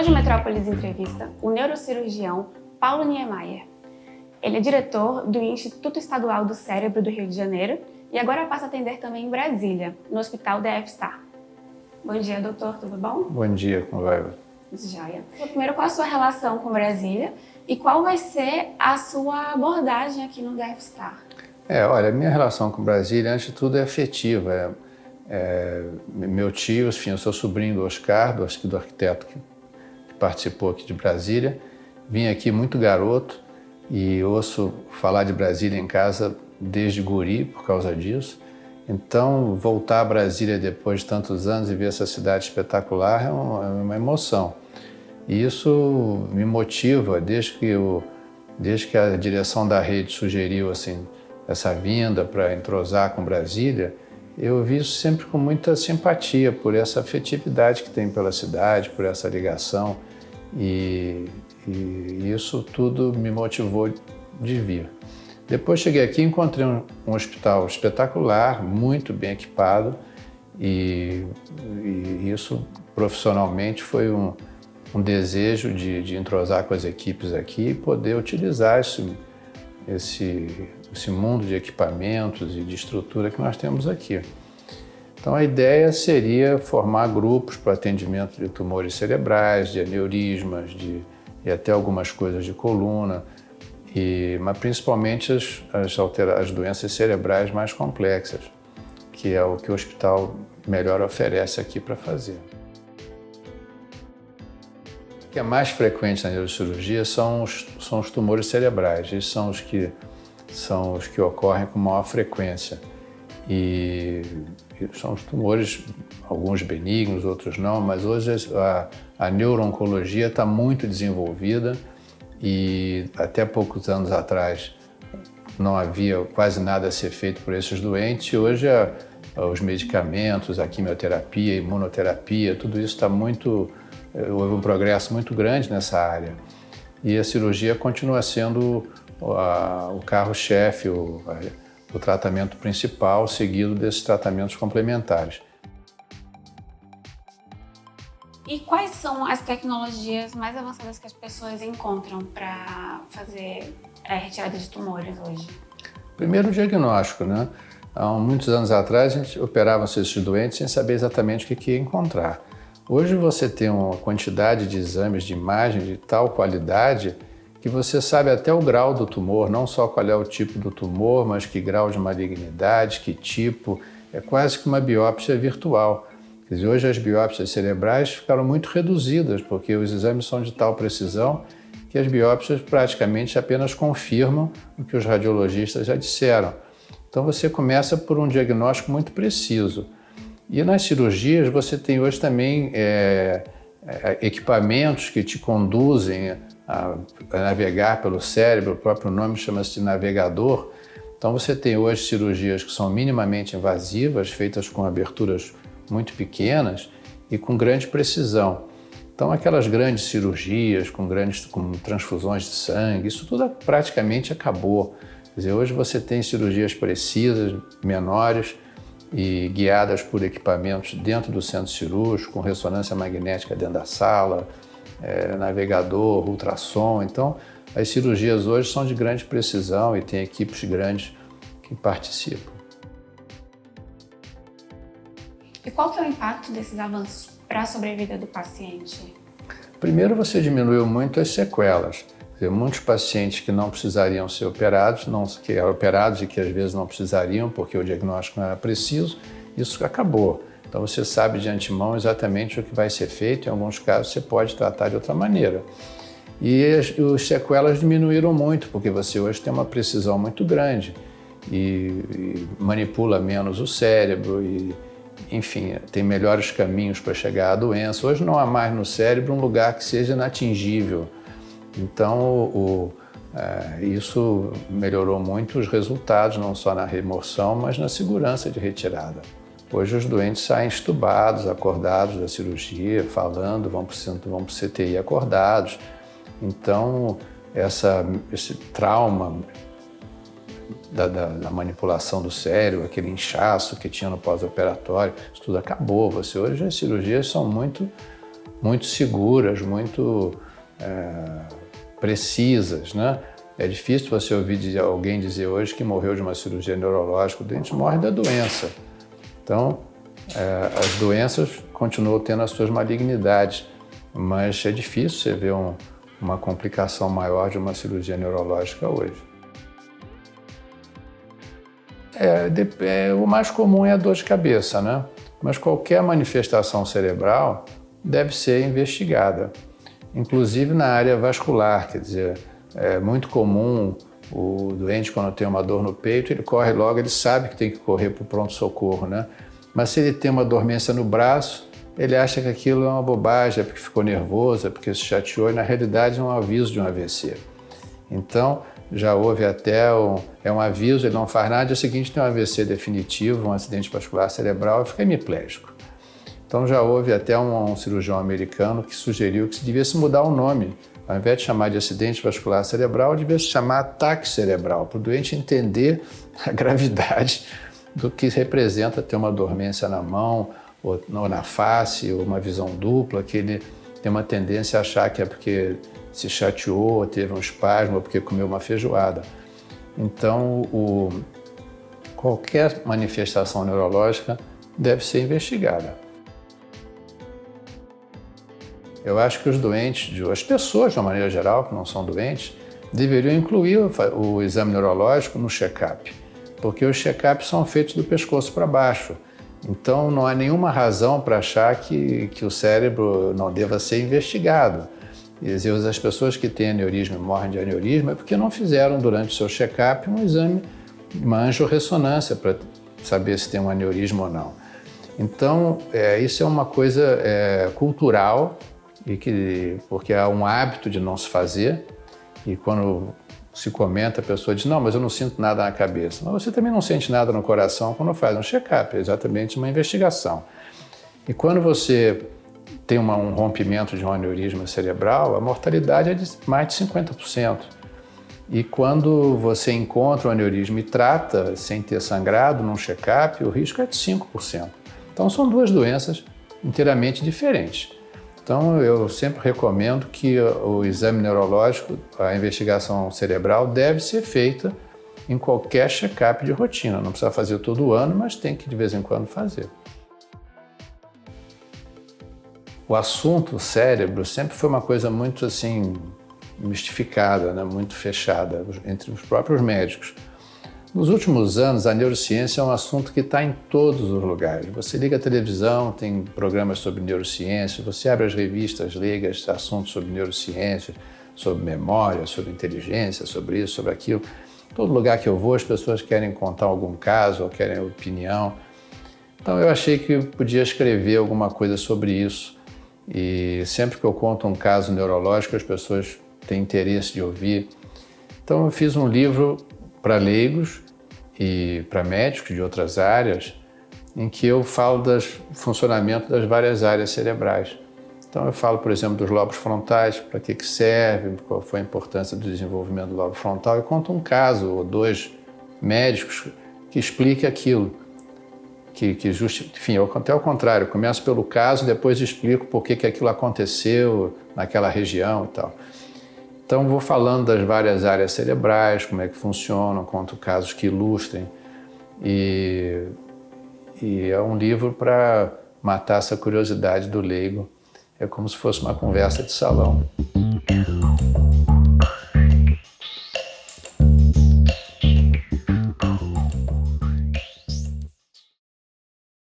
Hoje o Metrópolis entrevista o neurocirurgião Paulo Niemeyer. Ele é diretor do Instituto Estadual do Cérebro do Rio de Janeiro e agora passa a atender também em Brasília, no Hospital DF-Star. Bom dia, doutor, tudo bom? Bom dia, como vai? Joia. Primeiro, qual a sua relação com Brasília e qual vai ser a sua abordagem aqui no DF-Star? Olha, minha relação com Brasília, antes de tudo, é afetiva. Meu tio, enfim, eu sou sobrinho do Oscar, do arquiteto que participou aqui de Brasília. Vim aqui muito garoto e ouço falar de Brasília em casa desde guri por causa disso. Então, voltar a Brasília depois de tantos anos e ver essa cidade espetacular é uma emoção. E isso me motiva desde que a direção da rede sugeriu assim, essa vinda para entrosar com Brasília. Eu vi isso sempre com muita simpatia por essa afetividade que tem pela cidade, por essa ligação. E isso tudo me motivou de vir. Depois cheguei aqui e encontrei um hospital espetacular, muito bem equipado, e isso profissionalmente foi um desejo de entrosar com as equipes aqui e poder utilizar esse mundo de equipamentos e de estrutura que nós temos aqui. Então a ideia seria formar grupos para atendimento de tumores cerebrais, de aneurismas, e até algumas coisas de coluna, mas principalmente as doenças cerebrais mais complexas, que é o que o hospital melhor oferece aqui para fazer. O que é mais frequente na neurocirurgia são os tumores cerebrais. Esses são os que ocorrem com maior frequência. E são os tumores, alguns benignos, outros não, mas hoje a neuro-oncologia está muito desenvolvida e até poucos anos atrás não havia quase nada a ser feito por esses doentes. E hoje os medicamentos, a quimioterapia, a imunoterapia, tudo isso está houve um progresso muito grande nessa área. E a cirurgia continua sendo o carro-chefe, o tratamento principal, seguido desses tratamentos complementares. E quais são as tecnologias mais avançadas que as pessoas encontram para fazer retirada de tumores hoje? Primeiro, o diagnóstico, né? Há muitos anos atrás, a gente operava esses doentes sem saber exatamente o que ia encontrar. Hoje você tem uma quantidade de exames de imagem de tal qualidade que você sabe até o grau do tumor, não só qual é o tipo do tumor, mas que grau de malignidade, que tipo. É quase que uma biópsia virtual. Quer dizer, hoje as biópsias cerebrais ficaram muito reduzidas, porque os exames são de tal precisão que as biópsias praticamente apenas confirmam o que os radiologistas já disseram. Então você começa por um diagnóstico muito preciso. E nas cirurgias você tem hoje também equipamentos que te conduzem a navegar pelo cérebro, o próprio nome chama-se de navegador. Então você tem hoje cirurgias que são minimamente invasivas, feitas com aberturas muito pequenas e com grande precisão. Então aquelas grandes cirurgias com transfusões de sangue, isso tudo praticamente acabou. Quer dizer, hoje você tem cirurgias precisas, menores, e guiadas por equipamentos dentro do centro cirúrgico, com ressonância magnética dentro da sala, navegador, ultrassom. Então, as cirurgias hoje são de grande precisão e tem equipes grandes que participam. E qual que é o impacto desses avanços para a sobrevida do paciente? Primeiro, você diminuiu muito as sequelas. Quer dizer, muitos pacientes que não precisariam ser operados, que eram operados e que às vezes não precisariam porque o diagnóstico não era preciso, isso acabou. Então você sabe de antemão exatamente o que vai ser feito, em alguns casos você pode tratar de outra maneira. E as sequelas diminuíram muito, porque você hoje tem uma precisão muito grande e manipula menos o cérebro e, enfim, tem melhores caminhos para chegar à doença. Hoje não há mais no cérebro um lugar que seja inatingível. Então, isso melhorou muito os resultados, não só na remoção, mas na segurança de retirada. Hoje os doentes saem estubados, acordados da cirurgia, falando, vão para o CTI acordados. Então, esse trauma da manipulação do cérebro, aquele inchaço que tinha no pós-operatório, isso tudo acabou. Hoje as cirurgias são muito muito seguras, muito precisas, né? É difícil você ouvir alguém dizer hoje que morreu de uma cirurgia neurológica. O doente morre da doença. Então, as doenças continuam tendo as suas malignidades, mas é difícil você ver uma complicação maior de uma cirurgia neurológica hoje. O mais comum é a dor de cabeça, né? Mas qualquer manifestação cerebral deve ser investigada, inclusive na área vascular, quer dizer, é muito comum o doente, quando tem uma dor no peito, ele corre logo, ele sabe que tem que correr para o pronto-socorro, né? Mas se ele tem uma dormência no braço, ele acha que aquilo é uma bobagem, é porque ficou nervoso, é porque se chateou, e na realidade é um aviso de um AVC. Então, já houve até um aviso, ele não faz nada, dia seguinte tem um AVC definitivo, um acidente vascular cerebral, e fica hemiplégico. Então já houve até um cirurgião americano que sugeriu que se devia-se mudar o nome. Ao invés de chamar de acidente vascular cerebral, devia-se chamar ataque cerebral, para o doente entender a gravidade do que representa ter uma dormência na mão, ou na face, ou uma visão dupla, que ele tem uma tendência a achar que é porque se chateou, ou teve um espasmo, ou porque comeu uma feijoada. Então, qualquer manifestação neurológica deve ser investigada. Eu acho que os doentes, as pessoas de uma maneira geral, que não são doentes, deveriam incluir o exame neurológico no check-up, porque os check-ups são feitos do pescoço para baixo. Então não há nenhuma razão para achar que o cérebro não deva ser investigado. Quer dizer, as pessoas que têm aneurisma e morrem de aneurisma é porque não fizeram durante o seu check-up um exame, uma angiorressonância para saber se tem um aneurisma ou não. Então isso é uma coisa cultural, porque há um hábito de não se fazer, e quando se comenta, a pessoa diz, não, mas eu não sinto nada na cabeça. Mas você também não sente nada no coração quando faz um check-up, é exatamente uma investigação. E quando você tem um rompimento de um aneurisma cerebral, a mortalidade é de mais de 50%. E quando você encontra o aneurisma e trata sem ter sangrado num check-up, o risco é de 5%. Então são duas doenças inteiramente diferentes. Então, eu sempre recomendo que o exame neurológico, a investigação cerebral, deve ser feita em qualquer check-up de rotina. Não precisa fazer todo ano, mas tem que de vez em quando fazer. O assunto cérebro sempre foi uma coisa muito assim, mistificada, né? Muito fechada entre os próprios médicos. Nos últimos anos, a neurociência é um assunto que está em todos os lugares. Você liga a televisão, tem programas sobre neurociência, você abre as revistas, liga assuntos sobre neurociência, sobre memória, sobre inteligência, sobre isso, sobre aquilo. Todo lugar que eu vou, as pessoas querem contar algum caso ou querem opinião. Então eu achei que eu podia escrever alguma coisa sobre isso. E sempre que eu conto um caso neurológico, as pessoas têm interesse de ouvir. Então eu fiz um livro para leigos e para médicos de outras áreas, em que eu falo do funcionamento das várias áreas cerebrais. Então eu falo, por exemplo, dos lobos frontais, para que serve, qual foi a importância do desenvolvimento do lobo frontal, e conto um caso ou dois médicos que expliquem aquilo. Enfim, até ao contrário, eu começo pelo caso, depois explico por que aquilo aconteceu naquela região e tal. Então, vou falando das várias áreas cerebrais, como é que funcionam, conto casos que ilustrem. E é um livro para matar essa curiosidade do leigo. É como se fosse uma conversa de salão.